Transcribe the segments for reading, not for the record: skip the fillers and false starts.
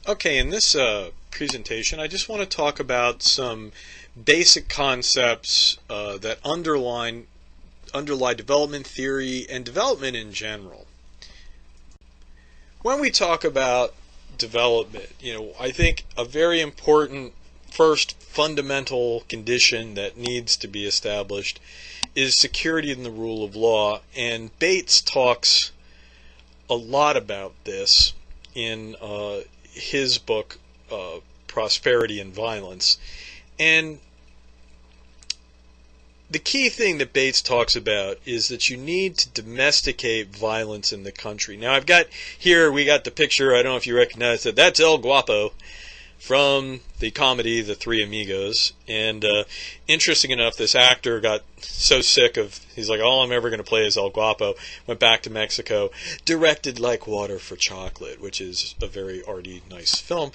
Okay, in this presentation, I just want to talk about some basic concepts that underlie development theory and development in general. When we talk about development, I think a very important first fundamental condition that needs to be established is security in the rule of law, and Bates talks a lot about this in his book Prosperity and Violence. And the key thing that Bates talks about is that you need to domesticate violence in the country. Now we got the picture, I don't know if you recognize it, that's El Guapo from the comedy The Three Amigos. And interesting enough, this actor got so sick of, he's like, all I'm ever going to play is El Guapo, went back to Mexico, directed Like Water for Chocolate, which is a very arty, nice film.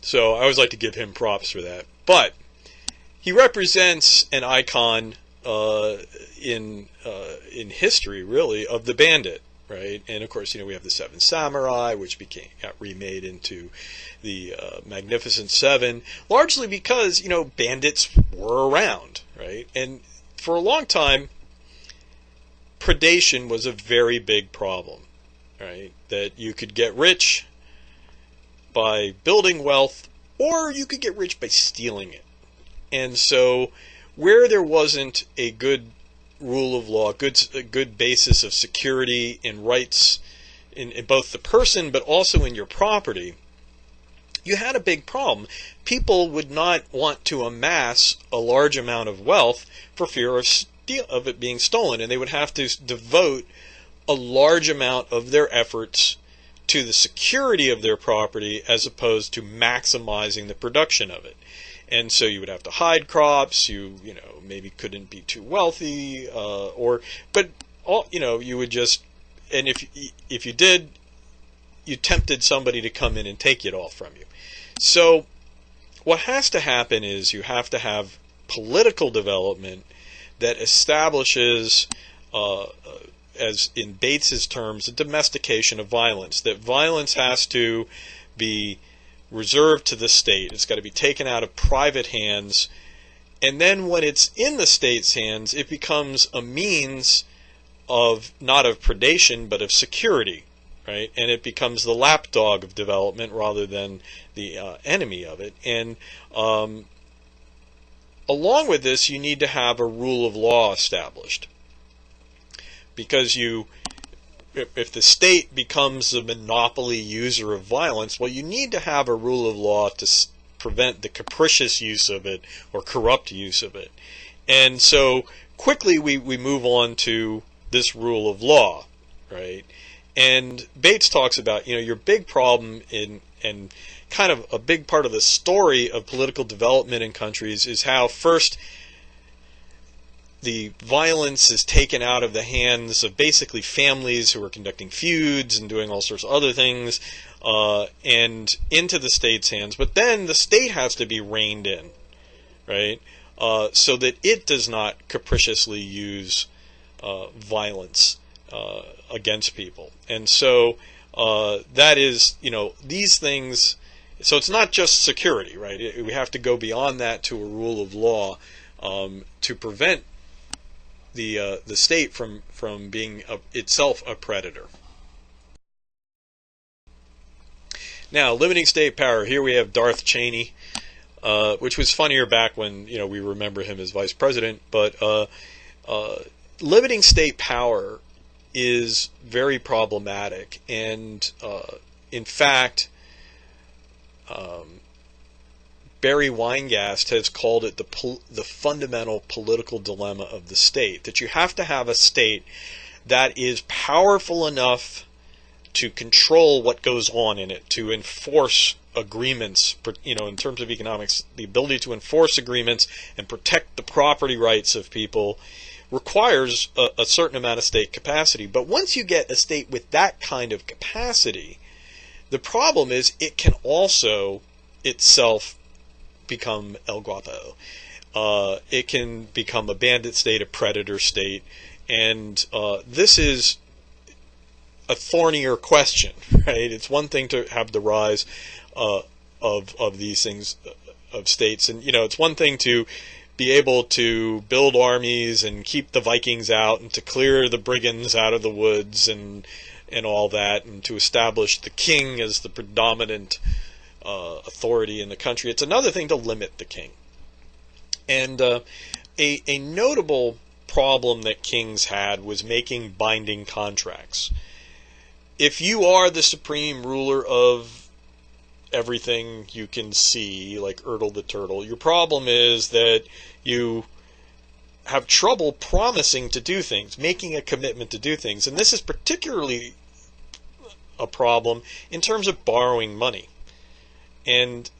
So I always like to give him props for that. But he represents an icon in history, really, of the bandit, right? And of course, we have the Seven Samurai, which got remade into the Magnificent Seven, largely because bandits were around, right? And for a long time, predation was a very big problem, right? That you could get rich by building wealth, or you could get rich by stealing it. And so where there wasn't a good rule of law, a good basis of security and rights in both the person but also in your property, you had a big problem. People would not want to amass a large amount of wealth for fear of it being stolen, and they would have to devote a large amount of their efforts to the security of their property as opposed to maximizing the production of it. And so you would have to hide crops. You maybe couldn't be too wealthy, you would just, and if you did, you tempted somebody to come in and take it all from you. So what has to happen is you have to have political development that establishes, as in Bates's terms, a domestication of violence. That violence has to be reserved to the state. It's got to be taken out of private hands, and then when it's in the state's hands, it becomes a means of not of predation but of security, right? And it becomes the lapdog of development rather than the enemy of it. And along with this, you need to have a rule of law established, because if the state becomes a monopoly user of violence, well, you need to have a rule of law to prevent the capricious use of it or corrupt use of it. And so quickly we move on to this rule of law, right? And Bates talks about, your big problem and kind of a big part of the story of political development in countries is how first the violence is taken out of the hands of basically families who are conducting feuds and doing all sorts of other things, and into the state's hands. But then the state has to be reined in, right? So that it does not capriciously use violence against people. And so that is, these things. So it's not just security, right? We have to go beyond that to a rule of law to prevent the state from being itself a predator. Now, limiting state power. Here we have Darth Cheney, which was funnier back when we remember him as vice president. But limiting state power is very problematic, and in fact, Barry Weingast has called it the fundamental political dilemma of the state, that you have to have a state that is powerful enough to control what goes on in it, to enforce agreements, in terms of economics, the ability to enforce agreements and protect the property rights of people requires a certain amount of state capacity. But once you get a state with that kind of capacity, the problem is it can also itself become El Guapo. It can become a bandit state, a predator state, and this is a thornier question, right? It's one thing to have the rise of these things, of states, and it's one thing to be able to build armies and keep the Vikings out and to clear the brigands out of the woods and all that, and to establish the king as the predominant authority in the country. It's another thing to limit the king. And a notable problem that kings had was making binding contracts. If you are the supreme ruler of everything you can see, like Ertl the Turtle, your problem is that you have trouble promising to do things, making a commitment to do things. And this is particularly a problem in terms of borrowing money. And,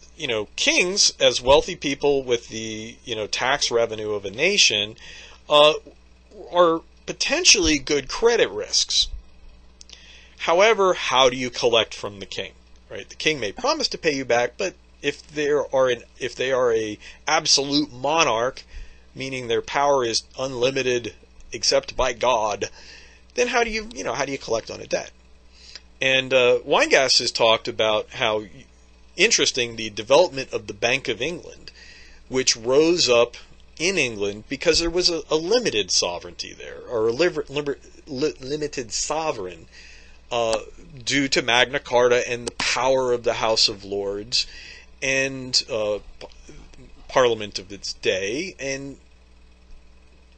kings, as wealthy people with the, tax revenue of a nation, are potentially good credit risks. However, how do you collect from the king? Right? The king may promise to pay you back, but if they are a absolute monarch, meaning their power is unlimited except by God, then how do you collect on a debt? And Weingas has talked about how interesting the development of the Bank of England, which rose up in England because there was a limited sovereignty there, or a limited sovereign, due to Magna Carta and the power of the House of Lords and Parliament of its day. And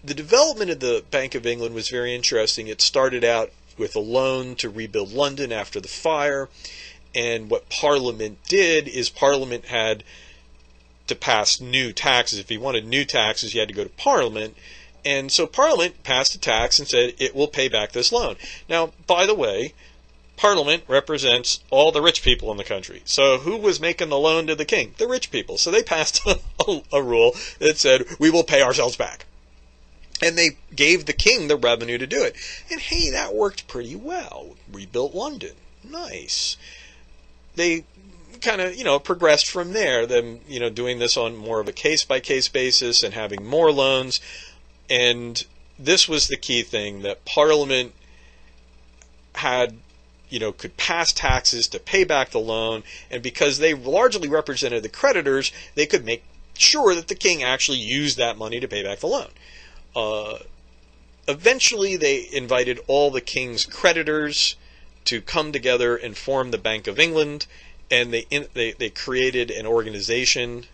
the development of the Bank of England was very interesting. It started out with a loan to rebuild London after the fire, and what Parliament did is Parliament had to pass new taxes. If you wanted new taxes, you had to go to Parliament. And so Parliament passed a tax and said it will pay back this loan. Now, by the way, Parliament represents all the rich people in the country. So who was making the loan to the king? The rich people. So they passed a rule that said, we will pay ourselves back. And they gave the king the revenue to do it. And hey, that worked pretty well. Rebuilt London. Nice. They kind of, progressed from there, them, doing this on more of a case-by-case basis and having more loans. And this was the key thing, that Parliament had, could pass taxes to pay back the loan, and because they largely represented the creditors, they could make sure that the king actually used that money to pay back the loan. Eventually, they invited all the king's creditors to come together and form the Bank of England, and they created an organization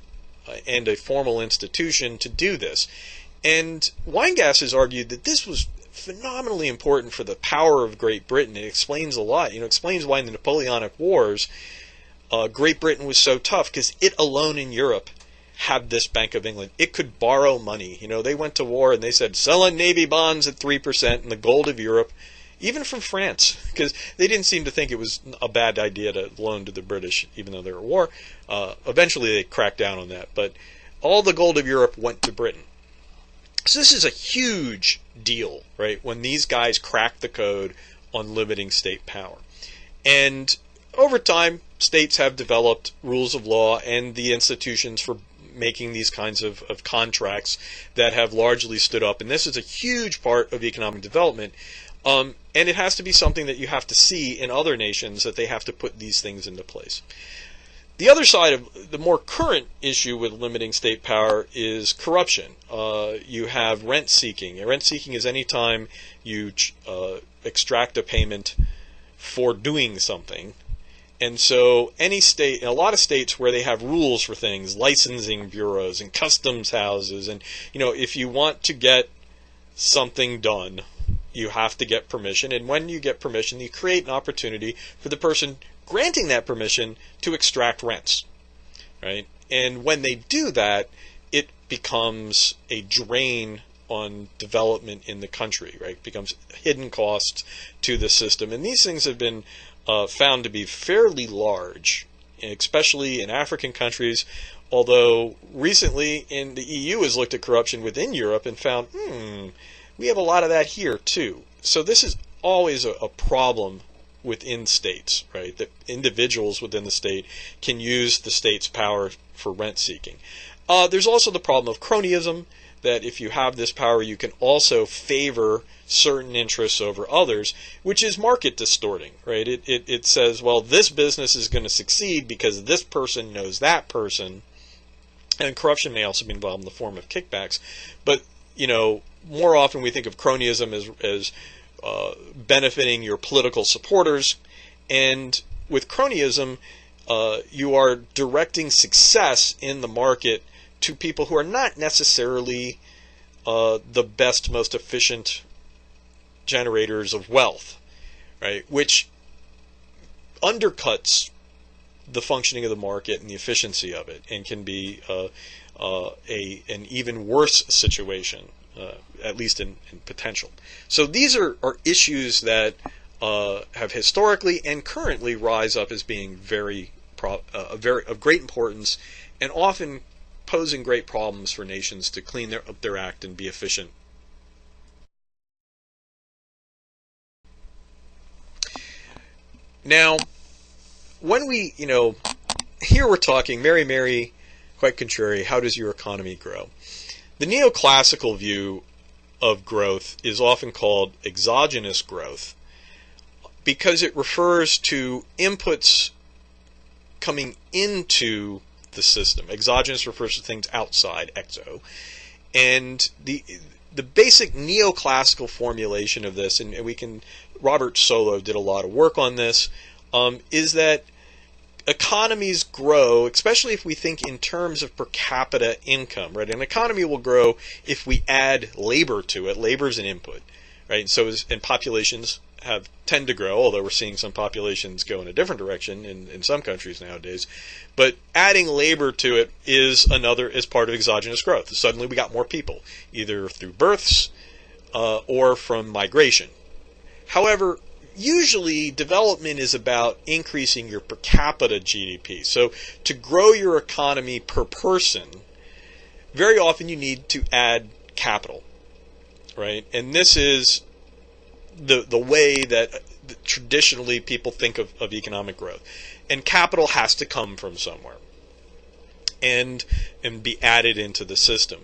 and a formal institution to do this. And Weingas has argued that this was phenomenally important for the power of Great Britain. It explains a lot. It explains why in the Napoleonic Wars, Great Britain was so tough, because it alone in Europe had this Bank of England. It could borrow money. They went to war and they said, selling Navy bonds at 3% and the gold of Europe, even from France, because they didn't seem to think it was a bad idea to loan to the British, even though they were at war. Eventually they cracked down on that, but all the gold of Europe went to Britain. So this is a huge deal, right, when these guys cracked the code on limiting state power. And over time, states have developed rules of law and the institutions for making these kinds of contracts that have largely stood up. And this is a huge part of economic development. And it has to be something that you have to see in other nations, that they have to put these things into place. The other side of the more current issue with limiting state power is corruption. You have rent seeking. Rent seeking is any time you extract a payment for doing something. And so any state, in a lot of states where they have rules for things, licensing bureaus and customs houses, and if you want to get something done, you have to get permission. And when you get permission, you create an opportunity for the person granting that permission to extract rents, right? And when they do that, it becomes a drain on development in the country, right? It becomes hidden costs to the system. And these things have been found to be fairly large, especially in African countries, although recently in the EU has looked at corruption within Europe and found, we have a lot of that here too. So this is always a problem within states, right? That individuals within the state can use the state's power for rent seeking. There's also the problem of cronyism, that if you have this power, you can also favor certain interests over others, which is market distorting, right? It says, well, this business is going to succeed because this person knows that person. And corruption may also be involved in the form of kickbacks. But, more often we think of cronyism as benefiting your political supporters. And with cronyism, you are directing success in the market to people who are not necessarily the best, most efficient generators of wealth, right? Which undercuts the functioning of the market and the efficiency of it, and can be an even worse situation, at least in potential. So these are issues that have historically and currently rise up as being of great importance, and often posing great problems for nations to clean up their act and be efficient. Now, when we, here we're talking Mary, quite contrary, how does your economy grow? The neoclassical view of growth is often called exogenous growth because it refers to inputs coming into the system. Exogenous refers to things outside, exo. And the basic neoclassical formulation of this, and Robert Solow did a lot of work on this, is that economies grow, especially if we think in terms of per capita income, right? An economy will grow if we add labor to it. Labor is an input, right? And populations tend to grow, although we're seeing some populations go in a different direction in some countries nowadays. But adding labor to it is part of exogenous growth. Suddenly we got more people, either through births or from migration. However, usually development is about increasing your per capita GDP. So to grow your economy per person, very often you need to add capital, right? And this is the way that traditionally people think of economic growth. And capital has to come from somewhere and be added into the system.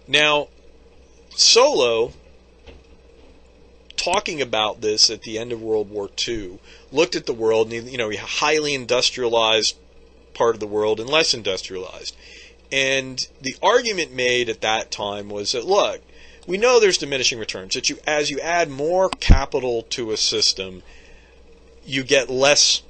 Now, Solow, talking about this at the end of World War II, looked at the world, and you have highly industrialized part of the world and less industrialized. And the argument made at that time was that, look, we know there's diminishing returns, that as you add more capital to a system, you get less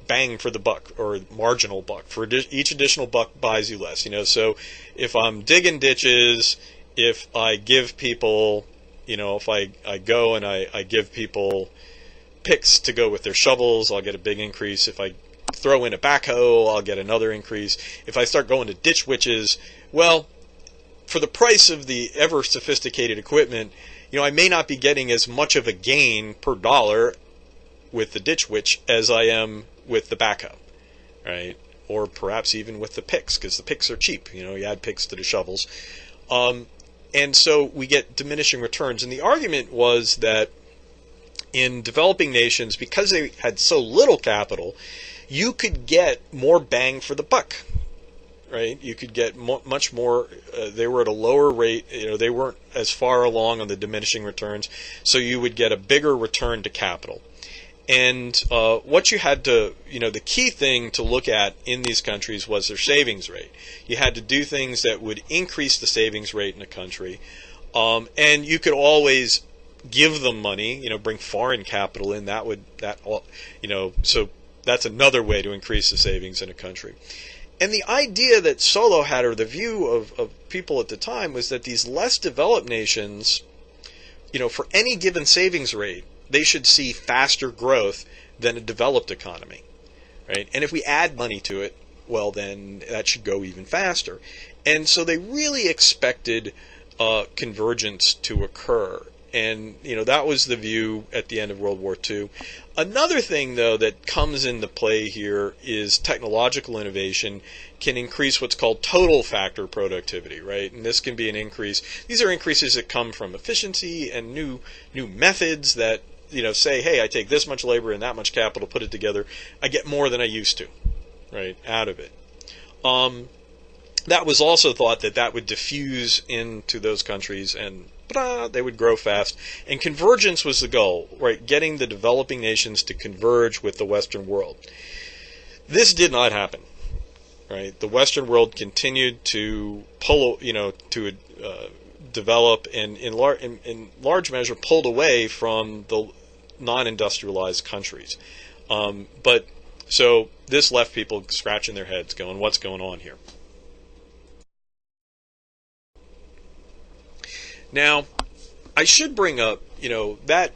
bang for the buck, or marginal buck. For each additional buck buys you less. So if I'm digging ditches, if I give people, if I go and I give people picks to go with their shovels, I'll get a big increase. If I throw in a backhoe, I'll get another increase. If I start going to ditch witches, well, for the price of the ever sophisticated equipment, I may not be getting as much of a gain per dollar with the ditch witch as I am with the backhoe, right? Or perhaps even with the picks, because the picks are cheap. You add picks to the shovels. And so we get diminishing returns. And the argument was that in developing nations, because they had so little capital, you could get more bang for the buck, right? You could get much more. They were at a lower rate. They weren't as far along on the diminishing returns, so you would get a bigger return to capital. And what you had to, the key thing to look at in these countries was their savings rate. You had to do things that would increase the savings rate in a country. And you could always give them money, bring foreign capital in. So that's another way to increase the savings in a country. And the idea that Solow had, or the view of people at the time, was that these less developed nations, for any given savings rate, they should see faster growth than a developed economy, right? And if we add money to it, well, then that should go even faster. And so they really expected convergence to occur. And, that was the view at the end of World War II. Another thing, though, that comes into play here is technological innovation can increase what's called total factor productivity, right? And this can be an increase. These are increases that come from efficiency and new methods that, say, hey, I take this much labor and that much capital, put it together, I get more than I used to, right, out of it. that was also thought that would diffuse into those countries and they would grow fast. And convergence was the goal, right? Getting the developing nations to converge with the Western world. This did not happen, right? The Western world continued to develop and in large measure pulled away from the non-industrialized countries. So this left people scratching their heads going, what's going on here? Now, I should bring up, that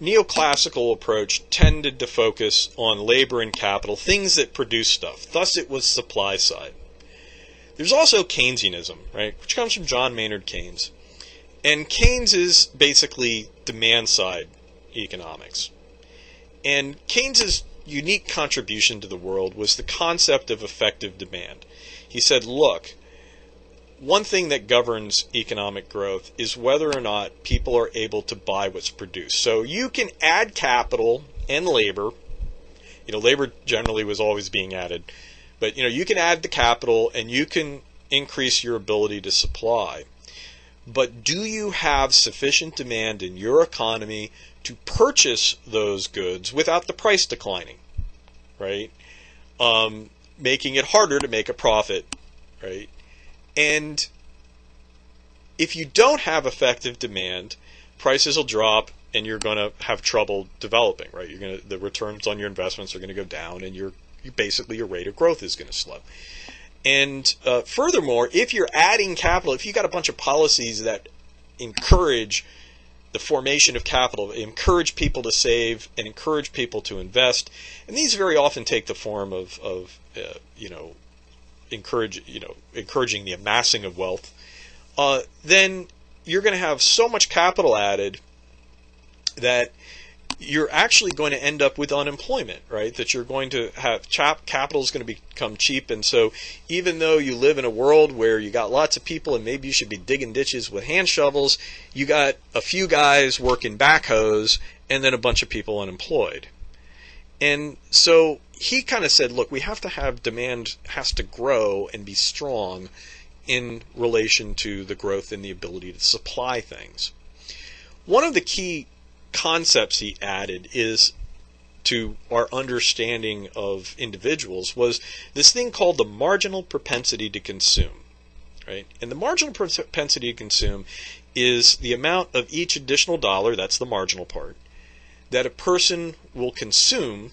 neoclassical approach tended to focus on labor and capital, things that produce stuff. Thus, it was supply side. There's also Keynesianism, right, which comes from John Maynard Keynes. And Keynes is basically demand side economics. And Keynes's unique contribution to the world was the concept of effective demand. He said, look, one thing that governs economic growth is whether or not people are able to buy what's produced. So you can add capital and labor. Labor generally was always being added. But, you can add the capital and you can increase your ability to supply. But do you have sufficient demand in your economy to purchase those goods without the price declining, right? Making it harder to make a profit, right? And if you don't have effective demand, prices will drop and you're going to have trouble developing, right? The returns on your investments are going to go down and your rate of growth is going to slow. And furthermore, if you're adding capital, if you've got a bunch of policies that encourage the formation of capital, encourage people to save and encourage people to invest, and these very often take the form of encouraging the amassing of wealth, then you're going to have so much capital added that you're actually going to end up with unemployment, right? That you're going to have capital is going to become cheap. And so even though you live in a world where you got lots of people and maybe you should be digging ditches with hand shovels, you got a few guys working backhoes and then a bunch of people unemployed. And so he kind of said, look, we have to have demand has to grow and be strong in relation to the growth in the ability to supply things. One of the key concepts he added is to our understanding of individuals was this thing called the marginal propensity to consume, right? And the marginal propensity to consume is the amount of each additional dollar, that's the marginal part, that a person will consume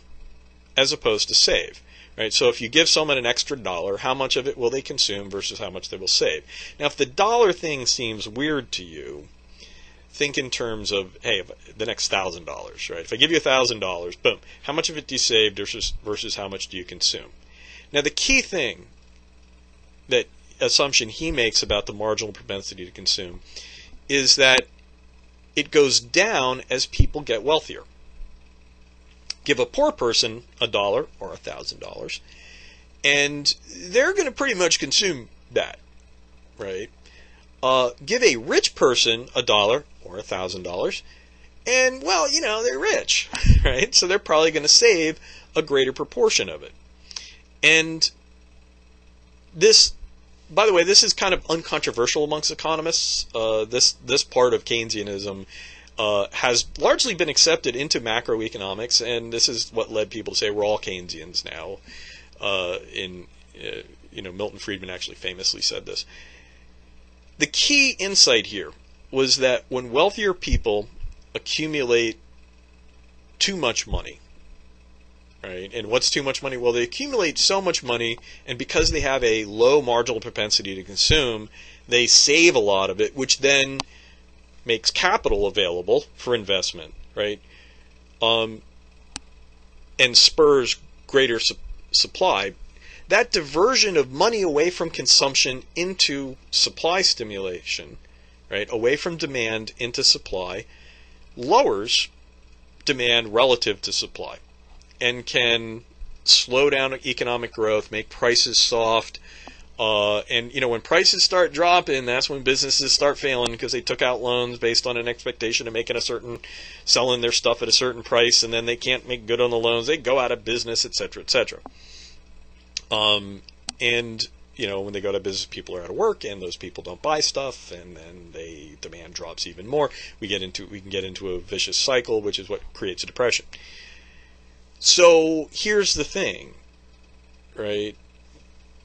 as opposed to save, right? So if you give someone an extra dollar, how much of it will they consume versus how much they will save? Now, if the dollar thing seems weird to you, think in terms of, hey, the next $1,000, right? If I give you $1,000, boom, how much of it do you save versus how much do you consume? Now, the key thing, that assumption he makes about the marginal propensity to consume, is that it goes down as people get wealthier. Give a poor person $1 or $1,000, and they're going to pretty much consume that, right? Give a rich person $1 or $1,000, and, well, they're rich, right? So they're probably going to save a greater proportion of it. And this, by the way, this is kind of uncontroversial amongst economists. This part of Keynesianism has largely been accepted into macroeconomics, and this is what led people to say we're all Keynesians now. Milton Friedman actually famously said this. The key insight here was that when wealthier people accumulate too much money, right? And what's too much money? Well, they accumulate so much money, and because they have a low marginal propensity to consume, they save a lot of it, which then makes capital available for investment, right? And spurs greater supply. That diversion of money away from consumption into supply stimulation, right, away from demand into supply, lowers demand relative to supply and can slow down economic growth, make prices soft. And when prices start dropping, that's when businesses start failing because they took out loans based on an expectation of selling their stuff at a certain price, and then they can't make good on the loans. They go out of business, etc., etc. And when they go to business, people are out of work, and those people don't buy stuff, and then demand drops even more. We can get into a vicious cycle, which is what creates a depression. So here's the thing, right?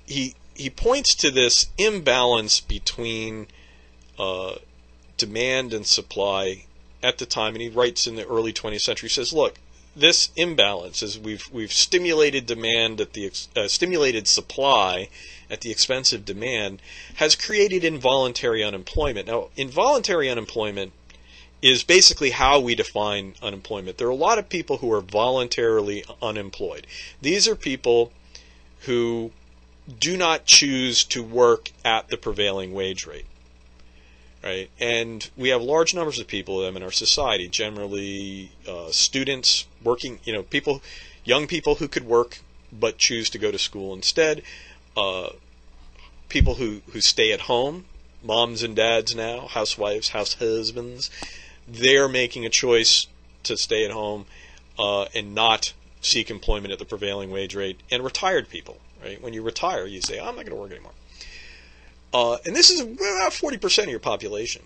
He points to this imbalance between demand and supply at the time, and he writes in the early 20th century. He says, look, this imbalance is we've stimulated demand stimulated supply at the expense of demand, has created involuntary unemployment. Now, involuntary unemployment is basically how we define unemployment. There are a lot of people who are voluntarily unemployed. These are people who do not choose to work at the prevailing wage rate, right? And we have large numbers of people of them in our society, generally students, working, young people who could work but choose to go to school instead, people who stay at home, moms and dads now, housewives, house husbands. They're making a choice to stay at home and not seek employment at the prevailing wage rate. And retired people, right? When you retire, you say, I'm not going to work anymore. And this is about 40% of your population.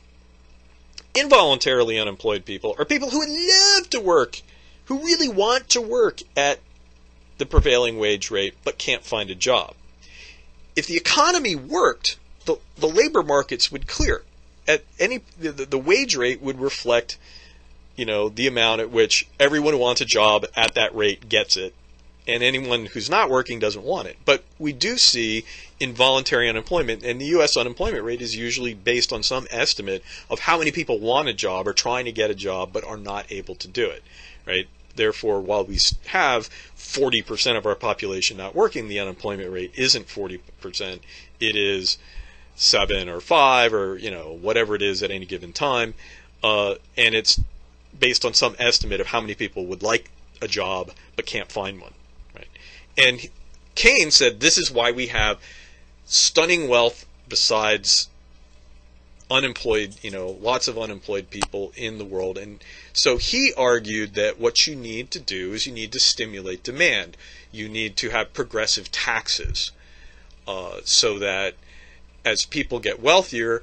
Involuntarily unemployed people are people who would love to work, who really want to work at the prevailing wage rate but can't find a job. If the economy worked, the labor markets would clear. The wage rate would reflect, the amount at which everyone who wants a job at that rate gets it, and anyone who's not working doesn't want it. But we do see involuntary unemployment, and the U.S. unemployment rate is usually based on some estimate of how many people want a job or trying to get a job but are not able to do it, right? Therefore, while we have 40% of our population not working, the unemployment rate isn't 40%. It is 7 or 5 or whatever it is at any given time, and it's based on some estimate of how many people would like a job but can't find one, right? And Keynes said this is why we have stunning wealth besides unemployed, lots of unemployed people in the world. And so he argued that what you need to do is you need to stimulate demand. You need to have progressive taxes so that as people get wealthier,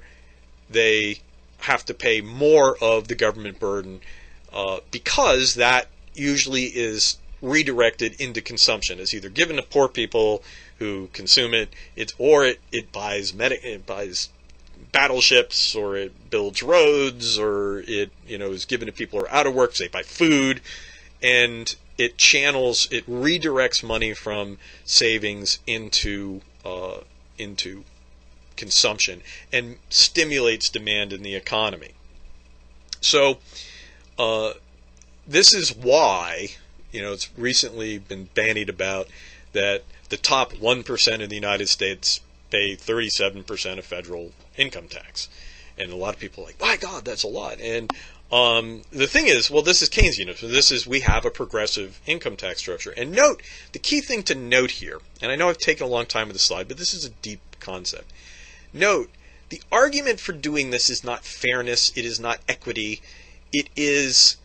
they have to pay more of the government burden because that usually is redirected into consumption. It's either given to poor people who consume it, or it buys battleships, or it builds roads, or it is given to people who are out of work, so they buy food, and it redirects money from savings into consumption and stimulates demand in the economy. So this is why it's recently been bandied about that the top 1% of the United States pay 37% of federal income tax. And a lot of people are like, my God, that's a lot. And the thing is, well, this is Keynesianism. We have a progressive income tax structure. And note, the key thing to note here, and I know I've taken a long time with the slide, but this is a deep concept. Note, the argument for doing this is not fairness, it is not equity, it is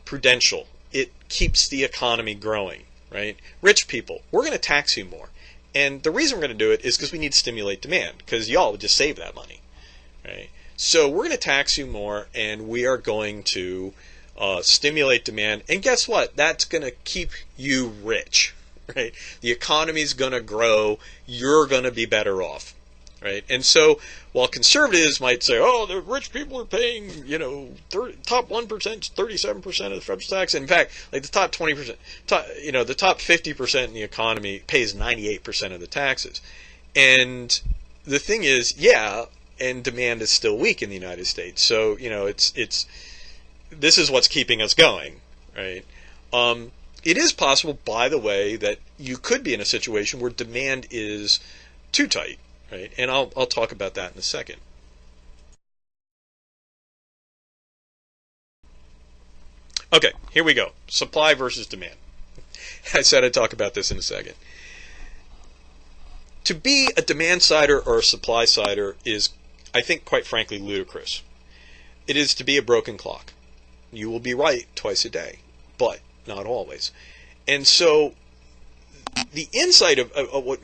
prudential. It keeps the economy growing, right? Rich people, we're going to tax you more. And the reason we're going to do it is because we need to stimulate demand, because y'all would just save that money, right? So we're going to tax you more, and we are going to stimulate demand. And guess what? That's going to keep you rich, right? The economy's going to grow. You're going to be better off, right? And so while conservatives might say, oh, the rich people are paying, top 1%, 37% of the federal tax. In fact, like the top 20%, the top 50% in the economy pays 98% of the taxes. And the thing is, and demand is still weak in the United States. So, this is what's keeping us going, right? It is possible, by the way, that you could be in a situation where demand is too tight, right? And I'll talk about that in a second. Okay, here we go. Supply versus demand. I said I'd talk about this in a second. To be a demand sider or a supply sider is, I think, quite frankly, ludicrous. It is to be a broken clock. You will be right twice a day, but not always. And so the insight of what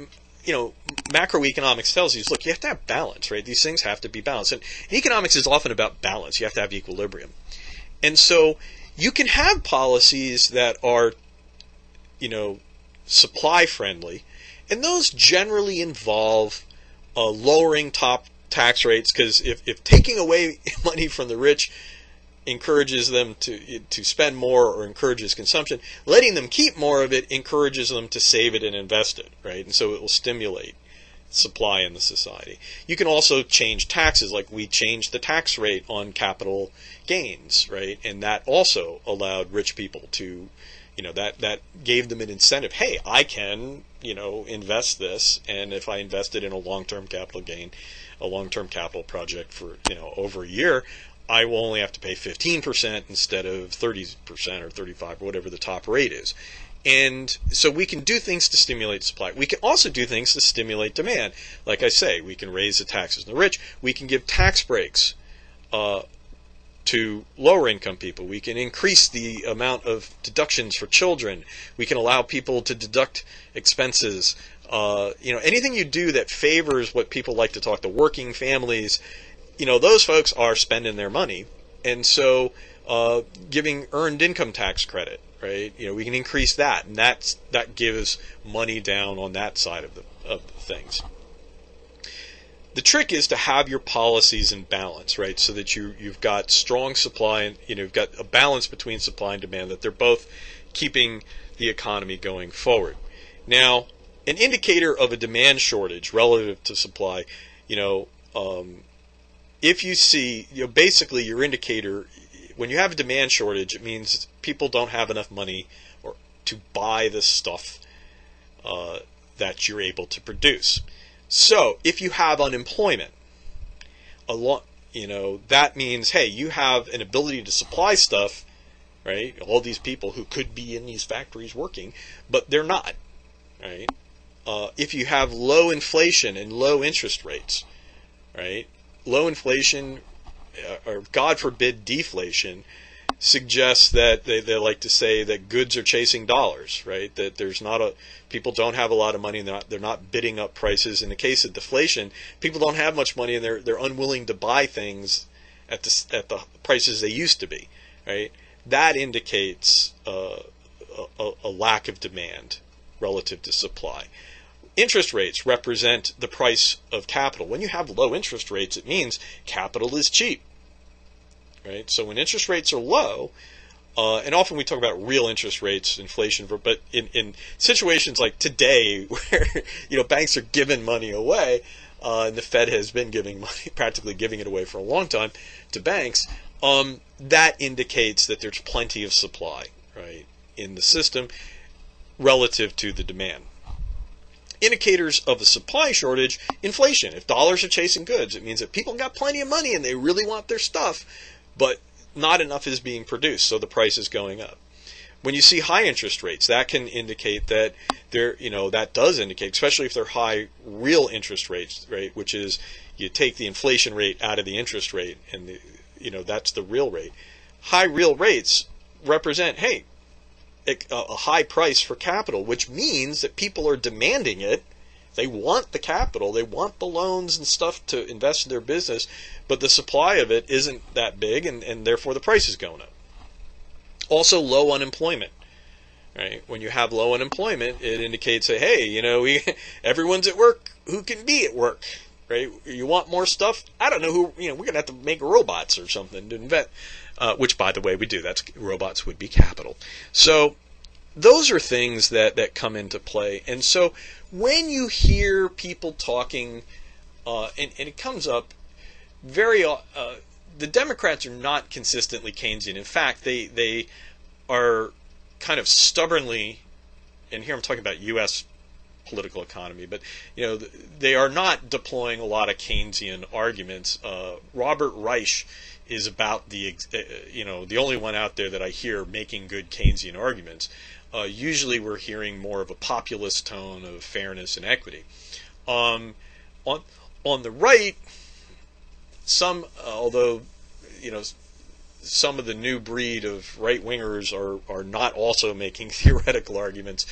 macroeconomics tells you is, look, you have to have balance, right? These things have to be balanced. And economics is often about balance. You have to have equilibrium. And so you can have policies that are, supply friendly, and those generally involve lowering top tax rates, because if taking away money from the rich encourages them to spend more or encourages consumption, letting them keep more of it encourages them to save it and invest it, right? And so it will stimulate supply in the society. You can also change taxes, like we changed the tax rate on capital gains, right? And that also allowed rich people to, that gave them an incentive. Hey, I can, invest this, and if I invest it in a long-term capital gain, a long-term capital project for, over a year, I will only have to pay 15% instead of 30% or 35% or whatever the top rate is. And so we can do things to stimulate supply. We can also do things to stimulate demand. Like I say, we can raise the taxes on the rich. We can give tax breaks to lower income people. We can increase the amount of deductions for children. We can allow people to deduct expenses. Anything you do that favors what people like to talk to working families, those folks are spending their money. And so giving earned income tax credit, right? We can increase that, and that gives money down on that side of the things. The trick is to have your policies in balance, right? So that you've got strong supply and you've got a balance between supply and demand, that they're both keeping the economy going forward. Now, an indicator of a demand shortage relative to supply, if you see, basically your indicator, when you have a demand shortage, it means people don't have enough money to buy the stuff that you're able to produce. So if you have unemployment, that means, hey, you have an ability to supply stuff, right? All these people who could be in these factories working, but they're not, right? If you have low inflation and low interest rates, right? Low inflation, or God forbid deflation, suggests that they like to say that goods are chasing dollars, right? That people don't have a lot of money and they're not bidding up prices. In the case of deflation, people don't have much money and they're unwilling to buy things at the prices they used to be, right? That indicates a lack of demand relative to supply. Interest rates represent the price of capital. When you have low interest rates, it means capital is cheap, right? So when interest rates are low, and often we talk about real interest rates, inflation, but in situations like today where banks are giving money away, and the Fed has been giving money, practically giving it away for a long time to banks, that indicates that there's plenty of supply, right, in the system relative to the demand. Indicators of a supply shortage: inflation. If dollars are chasing goods, it means that people got plenty of money and they really want their stuff, but not enough is being produced, so the price is going up. When you see high interest rates, that can indicate that that does indicate, especially if they're high real interest rates, right, which is you take the inflation rate out of the interest rate, and that's the real rate. High real rates represent, hey, a high price for capital, which means that people are demanding it. They want the capital, they want the loans and stuff to invest in their business, but the supply of it isn't that big, and therefore the price is going up. Also, low unemployment, right? When you have low unemployment, it indicates that, hey, everyone's at work who can be at work, right? You want more stuff? I don't know we're going to have to make robots or something to invent. Which, by the way, we do. Robots would be capital. So those are things that come into play. And so when you hear people talking, and it comes up the Democrats are not consistently Keynesian. In fact, they are kind of stubbornly, and here I'm talking about U.S. political economy, but they are not deploying a lot of Keynesian arguments. Robert Reich is about the only one out there that I hear making good Keynesian arguments. Usually we're hearing more of a populist tone of fairness and equity. On the right, although some of the new breed of right-wingers are not also making theoretical arguments,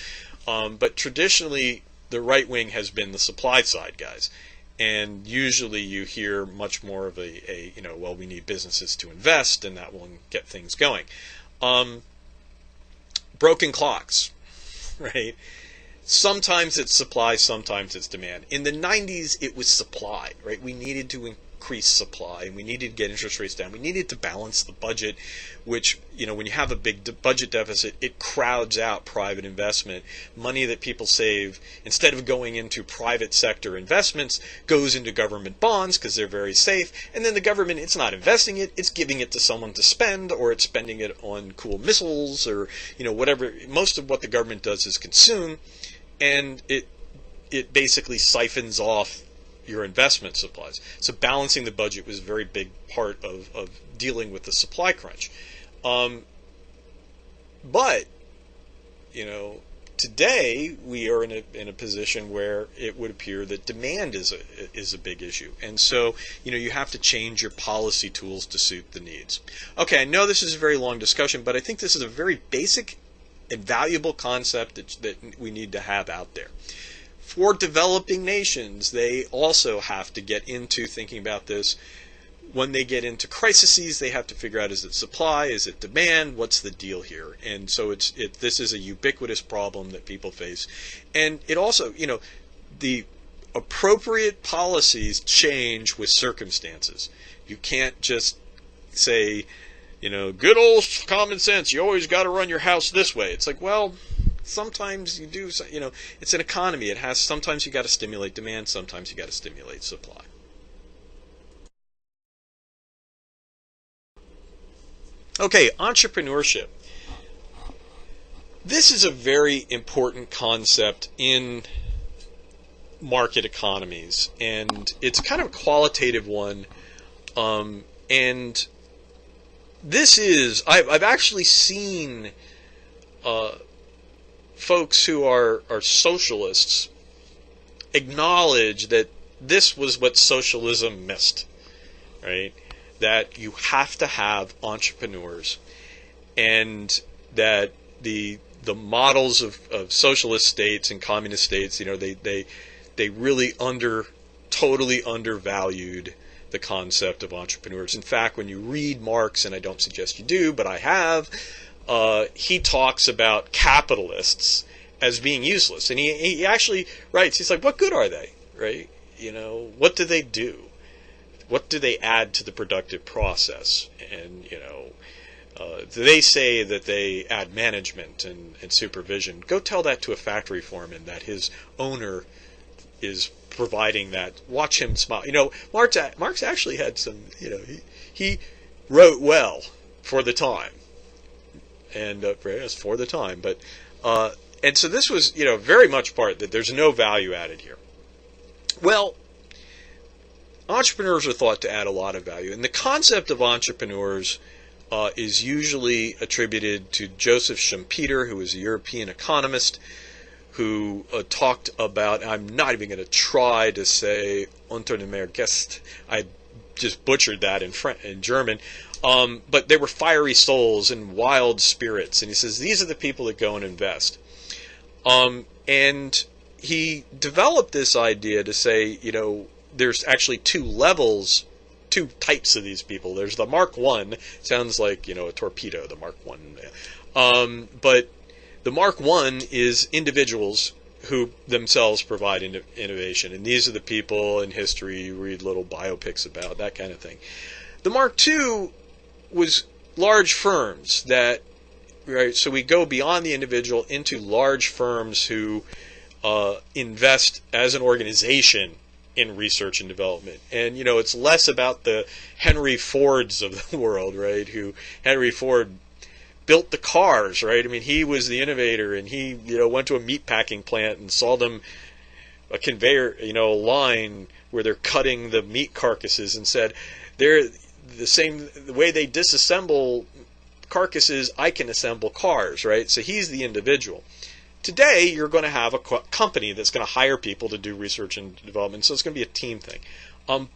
but traditionally the right wing has been the supply side guys. And usually you hear much more of a well, we need businesses to invest, and that will get things going. Broken clocks, right? Sometimes it's supply, sometimes it's demand. In the 90s, it was supply, right? We needed to increase supply, and we needed to get interest rates down. We needed to balance the budget, which, when you have a big budget deficit, it crowds out private investment. Money that people save, instead of going into private sector investments, goes into government bonds because they're very safe. And then the government, it's not investing it, it's giving it to someone to spend, or it's spending it on cool missiles, or, whatever. Most of what the government does is consume. And it basically siphons off your investment supplies. So balancing the budget was a very big part of dealing with the supply crunch. But today we are in a position where it would appear that demand is a big issue, and so you have to change your policy tools to suit the needs. Okay, I know this is a very long discussion, but I think this is a very basic and valuable concept that we need to have out there. For developing nations, they also have to get into thinking about this. When they get into crises, they have to figure out, is it supply, is it demand, what's the deal here? And so this is a ubiquitous problem that people face. And it also, the appropriate policies change with circumstances. You can't just say, good old common sense, you always got to run your house this way. It's like, well, sometimes you do, it's an economy. Sometimes you got to stimulate demand, sometimes you got to stimulate supply. Okay, entrepreneurship. This is a very important concept in market economies, and it's kind of a qualitative one, and this is, I've actually seen folks who are socialists acknowledge that this was what socialism missed, right? That you have to have entrepreneurs, and that the models of socialist states and communist states, they really totally undervalued the concept of entrepreneurs. In fact, when you read Marx, and I don't suggest you do, but I have, he talks about capitalists as being useless. And he actually writes, he's like, what good are they, right? What do they do? What do they add to the productive process? And, they say that they add management and supervision. Go tell that to a factory foreman that his owner is providing that. Watch him smile. Marx actually had some, he wrote well for the time. And for the time. But and so this was, very much part that there's no value added here. Well, entrepreneurs are thought to add a lot of value. And the concept of entrepreneurs is usually attributed to Joseph Schumpeter, who was a European economist, who talked about, I'm not even going to try to say Unternehmergeist, I just butchered that in German, but they were fiery souls and wild spirits. And he says, these are the people that go and invest. And he developed this idea to say, there's actually two types of these people. There's the Mark I, sounds like, a torpedo, the Mark I. But the Mark I is individuals who themselves provide innovation. And these are the people in history you read little biopics about, that kind of thing. The Mark II was large firms that, right, so we go beyond the individual into large firms who invest as an organization in research and development. And, it's less about the Henry Fords of the world, right, Henry Ford built the cars, right? I mean, he was the innovator, and he, went to a meat packing plant and saw them a conveyor, a line where they're cutting the meat carcasses, and said, they're the way they disassemble carcasses, I can assemble cars, right? So he's the individual. Today, you're going to have a company that's going to hire people to do research and development, so it's going to be a team thing.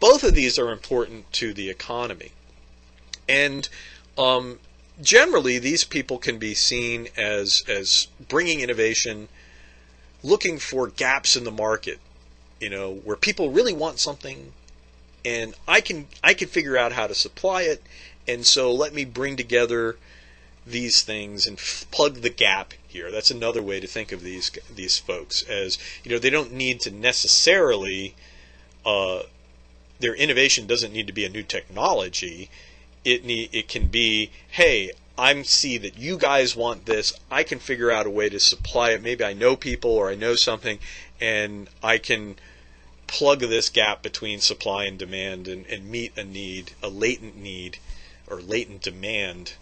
Both of these are important to the economy. And generally, these people can be seen as bringing innovation looking for gaps in the market, where people really want something, and I can figure out how to supply it, and so let me bring together these things and plug the gap here. That's another way to think of these folks, as they don't need to necessarily their innovation doesn't need to be a new technology. It can be, hey, I see that you guys want this. I can figure out a way to supply it. Maybe I know people or I know something, and I can plug this gap between supply and demand and meet a need, a latent need or latent demand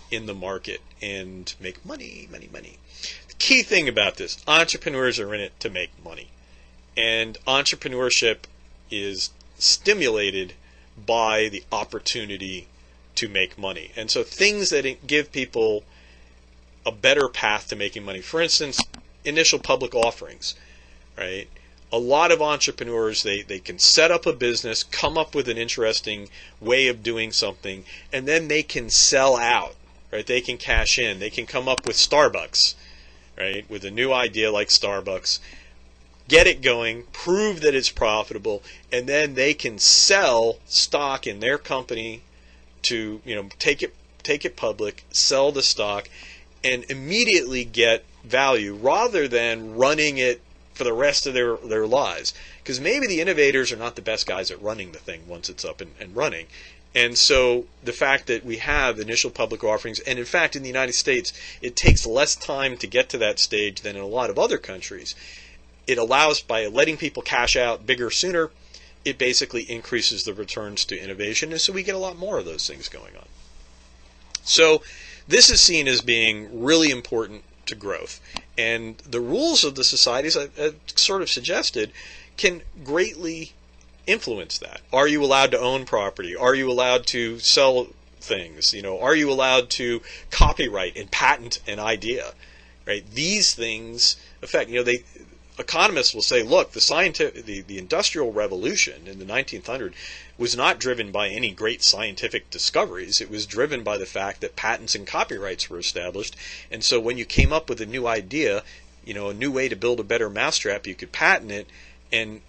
in the market, and make money. The key thing about this, entrepreneurs are in it to make money. And entrepreneurship is stimulated by the opportunity to make money. And so things that give people a better path to making money. For instance, initial public offerings, right? A lot of entrepreneurs, they can set up a business, come up with an interesting way of doing something, and then they can sell out, right? They can cash in. They can come up with Starbucks, right? With a new idea like Starbucks, get it going, prove that it's profitable, and then they can sell stock in their company to, take it public, sell the stock, and immediately get value rather than running it for the rest of their lives. Because maybe the innovators are not the best guys at running the thing once it's up and running. And so the fact that we have initial public offerings, and in fact in the United States it takes less time to get to that stage than in a lot of other countries, it allows, by letting people cash out bigger sooner, it basically increases the returns to innovation, and so we get a lot more of those things going on. So this is seen as being really important to growth. And the rules of the societies, I sort of suggested, can greatly influence that. Are you allowed to own property? Are you allowed to sell things? Are you allowed to copyright and patent an idea? Right? These things affect, economists will say, look, the Industrial Revolution in the 1900s was not driven by any great scientific discoveries. It was driven by the fact that patents and copyrights were established. And so when you came up with a new idea, a new way to build a better mousetrap, you could patent it and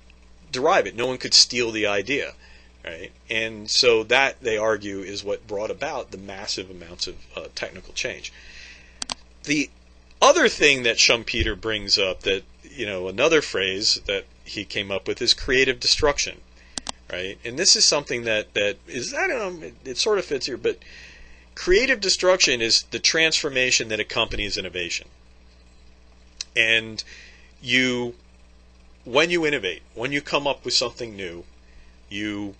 derive it. No one could steal the idea, right? And so that, they argue, is what brought about the massive amounts of technical change. The other thing that Schumpeter brings up, that another phrase that he came up with, is creative destruction, right? And this is something that is, I don't know, it sort of fits here, but creative destruction is the transformation that accompanies innovation. And when you innovate, when you come up with something new, you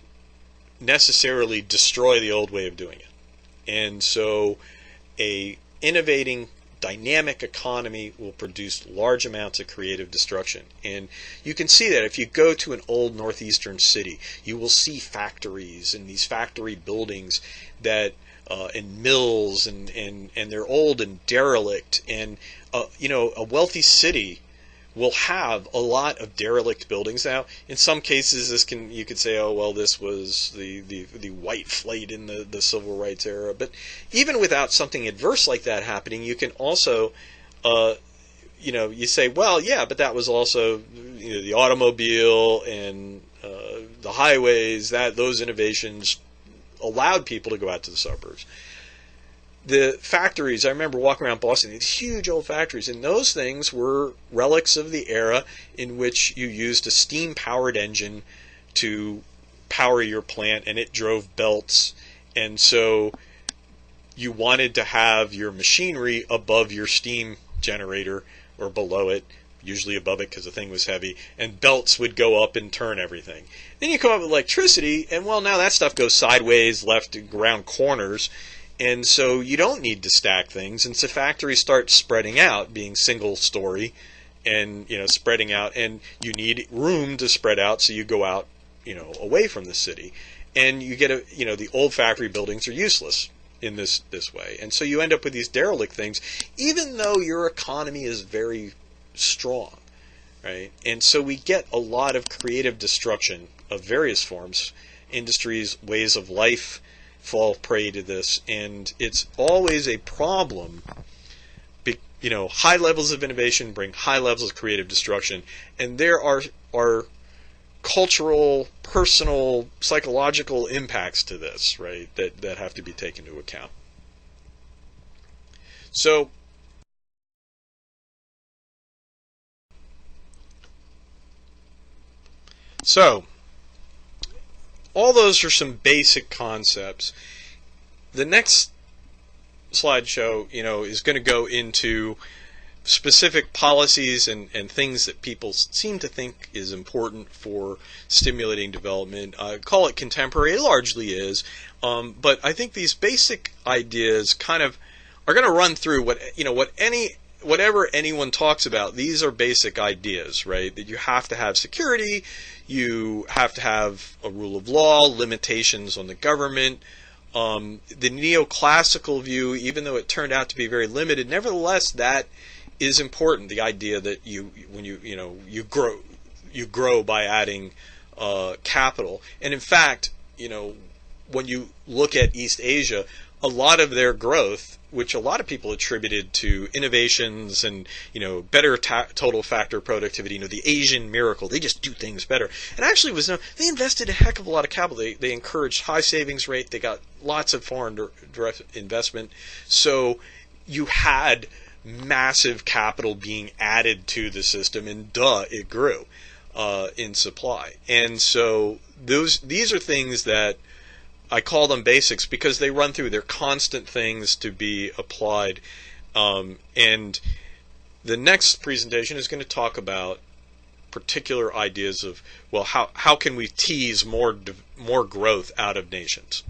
necessarily destroy the old way of doing it. And so a innovating, dynamic economy will produce large amounts of creative destruction. And you can see that if you go to an old northeastern city, you will see factories and these factory buildings that and mills, and they're old and derelict. And a wealthy city will have a lot of derelict buildings. Now, in some cases, you could say, oh well, this was the white flight in the civil rights era. But even without something adverse like that happening, you can also, you say, well, yeah, but that was also the automobile and the highways. Those innovations allowed people to go out to the suburbs. The factories, I remember walking around Boston, these huge old factories, and those things were relics of the era in which you used a steam-powered engine to power your plant, and it drove belts. And so you wanted to have your machinery above your steam generator, or below it, usually above it because the thing was heavy, and belts would go up and turn everything. Then you come up with electricity, and well, now that stuff goes sideways, left, around corners. And so you don't need to stack things, and so factories start spreading out, being single story, and spreading out, and you need room to spread out, so you go out, away from the city, and you get the old factory buildings are useless in this way, and so you end up with these derelict things, even though your economy is very strong, right? And so we get a lot of creative destruction of various forms, industries, ways of life fall prey to this, and it's always a problem high levels of innovation bring high levels of creative destruction, and there are cultural, personal, psychological impacts to this, right, that have to be taken into account. So all those are some basic concepts. The next slideshow, is going to go into specific policies and things that people seem to think is important for stimulating development. Call it contemporary, it largely is, but I think these basic ideas kind of are going to run through whatever anyone talks about. These are basic ideas, right? That you have to have security, you have to have a rule of law, limitations on the government. The neoclassical view, even though it turned out to be very limited, nevertheless that is important. The idea that you grow by adding capital, and in fact, when you look at East Asia, a lot of their growth, which a lot of people attributed to innovations and better total factor productivity, the Asian miracle, they just do things better. And actually, they invested a heck of a lot of capital. They encouraged high savings rate. They got lots of foreign direct investment. So you had massive capital being added to the system, and it grew in supply. And so these are things that I call them basics because they run through. They're constant things to be applied. And the next presentation is going to talk about particular ideas of, well, how can we tease more growth out of nations?